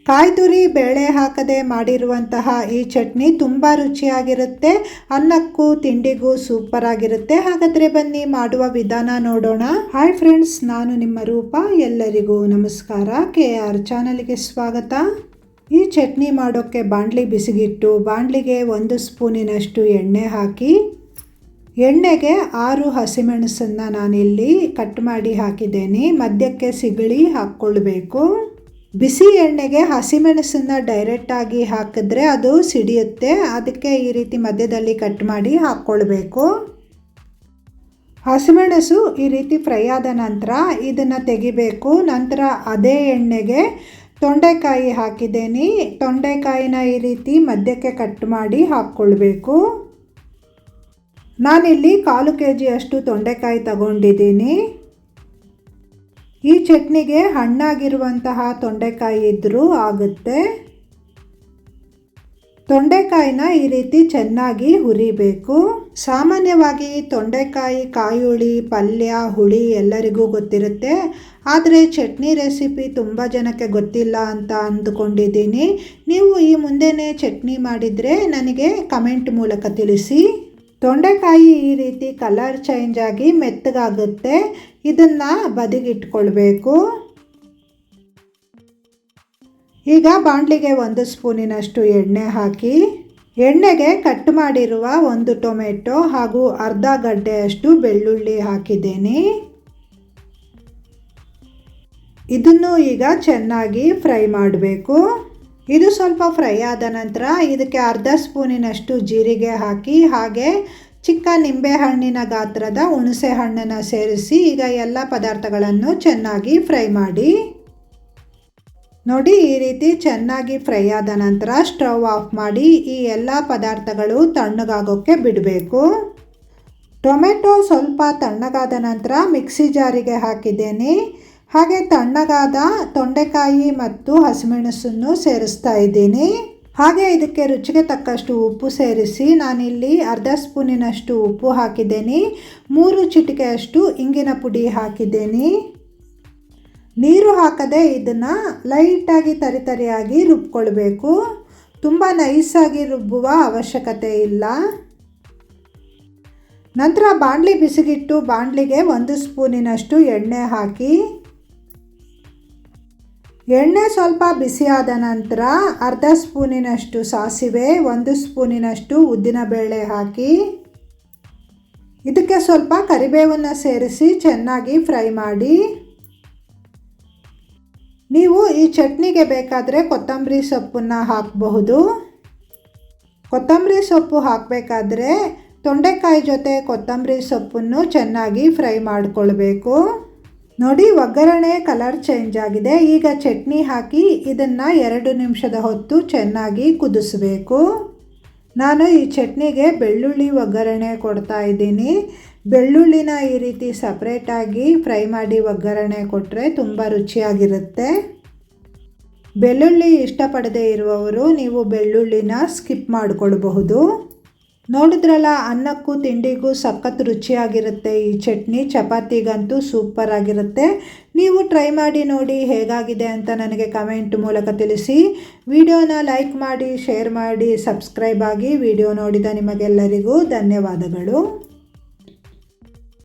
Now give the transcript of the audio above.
ಕಾಯಿ ತುರಿ ಬೇಳೆ ಹಾಕದೆ ಮಾಡಿರುವಂತಹ ಈ ಚಟ್ನಿ ತುಂಬ ರುಚಿಯಾಗಿರುತ್ತೆ. ಅನ್ನಕ್ಕೂ ತಿಂಡಿಗೂ ಸೂಪರ್ ಆಗಿರುತ್ತೆ. ಹಾಗಾದರೆ ಬನ್ನಿ ಮಾಡುವ ವಿಧಾನ ನೋಡೋಣ. ಹಾಯ್ ಫ್ರೆಂಡ್ಸ್, ನಾನು ನಿಮ್ಮ ರೂಪ. ಎಲ್ಲರಿಗೂ ನಮಸ್ಕಾರ. KR ಚಾನಲ್ಗೆ ಸ್ವಾಗತ. ಈ ಚಟ್ನಿ ಮಾಡೋಕ್ಕೆ ಬಾಣಲಿ ಬಿಸಿಗಿಟ್ಟು ಬಾಣಲಿಗೆ 1 ಸ್ಪೂನಿನಷ್ಟು ಎಣ್ಣೆ ಹಾಕಿ, ಎಣ್ಣೆಗೆ 6 ಹಸಿಮೆಣಸನ್ನು ನಾನಿಲ್ಲಿ ಕಟ್ ಮಾಡಿ ಹಾಕಿದ್ದೇನೆ. ಮಧ್ಯಕ್ಕೆ ಸಿಗಳಿ ಹಾಕ್ಕೊಳ್ಬೇಕು. ಬಿಸಿ ಎಣ್ಣೆಗೆ ಹಸಿಮೆಣಸನ್ನು ಡೈರೆಕ್ಟಾಗಿ ಹಾಕಿದ್ರೆ ಅದು ಸಿಡಿಯುತ್ತೆ. ಅದಕ್ಕೆ ಈ ರೀತಿ ಮಧ್ಯದಲ್ಲಿ ಕಟ್ ಮಾಡಿ ಹಾಕ್ಕೊಳ್ಬೇಕು. ಹಸಿಮೆಣಸು ಈ ರೀತಿ ಫ್ರೈ ಆದ ನಂತರ ಇದನ್ನು ತೆಗಿಬೇಕು. ನಂತರ ಅದೇ ಎಣ್ಣೆಗೆ ತೊಂಡೆಕಾಯಿ ಹಾಕಿದ್ದೇನೆ. ತೊಂಡೆಕಾಯಿನ ಈ ರೀತಿ ಮಧ್ಯಕ್ಕೆ ಕಟ್ ಮಾಡಿ ಹಾಕ್ಕೊಳ್ಬೇಕು. ನಾನಿಲ್ಲಿ 1/4 kg ತೊಂಡೆಕಾಯಿ ತಗೊಂಡಿದ್ದೀನಿ. ಈ ಚಟ್ನಿಗೆ ಹಣ್ಣಾಗಿರುವಂತಹ ತೊಂಡೆಕಾಯಿ ಇದ್ದರೂ ಆಗುತ್ತೆ. ತೊಂಡೆಕಾಯಿನ ಈ ರೀತಿ ಚೆನ್ನಾಗಿ ಹುರಿಬೇಕು. ಸಾಮಾನ್ಯವಾಗಿ ತೊಂಡೆಕಾಯಿ ಕಾಯುಳಿ ಪಲ್ಯ ಹುಳಿ ಎಲ್ಲರಿಗೂ ಗೊತ್ತಿರುತ್ತೆ. ಆದರೆ ಚಟ್ನಿ ರೆಸಿಪಿ ತುಂಬ ಜನಕ್ಕೆ ಗೊತ್ತಿಲ್ಲ ಅಂತ ಅಂದುಕೊಂಡಿದ್ದೀನಿ. ನೀವು ಈ ಮುಂದೆನೇ ಚಟ್ನಿ ಮಾಡಿದರೆ ನನಗೆ ಕಮೆಂಟ್ ಮೂಲಕ ತಿಳಿಸಿ. ತೊಂಡೆಕಾಯಿ ಈ ರೀತಿ ಕಲರ್ ಚೇಂಜ್ ಆಗಿ ಮೆತ್ತಗಾಗುತ್ತೆ. ಇದನ್ನು ಬದಿಗಿಟ್ಕೊಳ್ಬೇಕು. ಈಗ ಬಾಣಲಿಗೆ 1 ಸ್ಪೂನಿನಷ್ಟು ಎಣ್ಣೆ ಹಾಕಿ, ಎಣ್ಣೆಗೆ ಕಟ್ ಮಾಡಿರುವ 1 ಟೊಮೆಟೊ ಹಾಗೂ ಅರ್ಧ ಗಡ್ಡೆಯಷ್ಟು ಬೆಳ್ಳುಳ್ಳಿ ಹಾಕಿದ್ದೇನೆ. ಇದನ್ನು ಈಗ ಚೆನ್ನಾಗಿ ಫ್ರೈ ಮಾಡಬೇಕು. ಇದು ಸ್ವಲ್ಪ ಫ್ರೈ ಆದ ನಂತರ ಇದಕ್ಕೆ ಅರ್ಧ ಸ್ಪೂನಿನಷ್ಟು ಜೀರಿಗೆ ಹಾಕಿ, ಹಾಗೆ ಚಿಕ್ಕ ನಿಂಬೆಹಣ್ಣಿನ ಗಾತ್ರದ ಹುಣಸೆ ಹಣ್ಣನ್ನು ಸೇರಿಸಿ ಈಗ ಎಲ್ಲ ಪದಾರ್ಥಗಳನ್ನು ಚೆನ್ನಾಗಿ ಫ್ರೈ ಮಾಡಿ. ನೋಡಿ, ಈ ರೀತಿ ಚೆನ್ನಾಗಿ ಫ್ರೈ ಆದ ನಂತರ ಸ್ಟವ್ ಆಫ್ ಮಾಡಿ ಈ ಎಲ್ಲ ಪದಾರ್ಥಗಳು ತಣ್ಣಗಾಗೋಕ್ಕೆ ಬಿಡಬೇಕು. ಟೊಮೆಟೊ ಸ್ವಲ್ಪ ತಣ್ಣಗಾದ ನಂತರ ಮಿಕ್ಸಿ ಜಾರಿಗೆ ಹಾಕಿದ್ದೇನೆ. ಹಾಗೆ ತಣ್ಣಗಾದ ತೊಂಡೆಕಾಯಿ ಮತ್ತು ಹಸಿಮೆಣಸನ್ನು ಸೇರಿಸ್ತಾ ಇದ್ದೀನಿ. ಹಾಗೆ ಇದಕ್ಕೆ ರುಚಿಗೆ ತಕ್ಕಷ್ಟು ಉಪ್ಪು ಸೇರಿಸಿ ನಾನಿಲ್ಲಿ ಅರ್ಧ ಸ್ಪೂನಿನಷ್ಟು ಉಪ್ಪು ಹಾಕಿದ್ದೇನೆ. 3 ಚಿಟಿಕೆಯಷ್ಟು ಇಂಗಿನ ಪುಡಿ ಹಾಕಿದ್ದೇನೆ. ನೀರು ಹಾಕದೆ ಇದನ್ನು ಲೈಟಾಗಿ ತರಿತರಿಯಾಗಿ ರುಬ್ಕೊಳ್ಬೇಕು. ತುಂಬ ನೈಸಾಗಿ ರುಬ್ಬುವ ಅವಶ್ಯಕತೆ ಇಲ್ಲ. ನಂತರ ಬಾಣಲಿ ಬಿಸಿಗಿಟ್ಟು ಬಾಣಲಿಗೆ 1 ಸ್ಪೂನಿನಷ್ಟು ಎಣ್ಣೆ ಹಾಕಿ, ಎಣ್ಣೆ ಸ್ವಲ್ಪ ಬಿಸಿಯಾದ ನಂತರ ಅರ್ಧ ಸ್ಪೂನಿನಷ್ಟು ಸಾಸಿವೆ, 1 ಸ್ಪೂನಿನಷ್ಟು ಉದ್ದಿನಬೇಳೆ ಹಾಕಿ, ಇದಕ್ಕೆ ಸ್ವಲ್ಪ ಕರಿಬೇವನ್ನು ಸೇರಿಸಿ ಚೆನ್ನಾಗಿ ಫ್ರೈ ಮಾಡಿ. ನೀವು ಈ ಚಟ್ನಿಗೆ ಬೇಕಾದರೆ ಕೊತ್ತಂಬರಿ ಸೊಪ್ಪನ್ನು ಹಾಕಬಹುದು. ಕೊತ್ತಂಬರಿ ಸೊಪ್ಪು ಹಾಕಬೇಕಾದ್ರೆ ತೊಂಡೆಕಾಯಿ ಜೊತೆ ಕೊತ್ತಂಬರಿ ಸೊಪ್ಪನ್ನು ಚೆನ್ನಾಗಿ ಫ್ರೈ ಮಾಡಿಕೊಳ್ಬೇಕು. ನೋಡಿ, ಒಗ್ಗರಣೆ ಕಲರ್ ಚೇಂಜ್ ಆಗಿದೆ. ಈಗ ಚಟ್ನಿ ಹಾಕಿ ಇದನ್ನು 2 ನಿಮಿಷದ ಹೊತ್ತು ಚೆನ್ನಾಗಿ ಕುದಿಸಬೇಕು. ನಾನು ಈ ಚಟ್ನಿಗೆ ಬೆಳ್ಳುಳ್ಳಿ ಒಗ್ಗರಣೆ ಕೊಡ್ತಾ ಇದ್ದೀನಿ. ಬೆಳ್ಳುಳ್ಳಿನ ಈ ರೀತಿ ಸಪ್ರೇಟಾಗಿ ಫ್ರೈ ಮಾಡಿ ಒಗ್ಗರಣೆ ಕೊಟ್ಟರೆ ತುಂಬ ರುಚಿಯಾಗಿರುತ್ತೆ. ಬೆಳ್ಳುಳ್ಳಿ ಇಷ್ಟಪಡದೇ ಇರುವವರು ನೀವು ಬೆಳ್ಳುಳ್ಳಿನ ಸ್ಕಿಪ್ ಮಾಡಿಕೊಳ್ಬಹುದು. ನೋಡಿದ್ರಲ್ಲ, ಅನ್ನಕ್ಕೂ ತಿಂಡಿಗೂ ಸಖತ್ ರುಚಿಯಾಗಿರುತ್ತೆ ಈ ಚಟ್ನಿ. ಚಪಾತಿಗಂತೂ ಸೂಪರ್ ಆಗಿರುತ್ತೆ. ನೀವು ಟ್ರೈ ಮಾಡಿ ನೋಡಿ ಹೇಗಾಗಿದೆ ಅಂತ ನನಗೆ ಕಮೆಂಟ್ ಮೂಲಕ ತಿಳಿಸಿ. ವಿಡಿಯೋನ ಲೈಕ್ ಮಾಡಿ, ಶೇರ್ ಮಾಡಿ, ಸಬ್ಸ್ಕ್ರೈಬ್ ಆಗಿ. ವಿಡಿಯೋ ನೋಡಿದ ನಿಮಗೆಲ್ಲರಿಗೂ ಧನ್ಯವಾದಗಳು.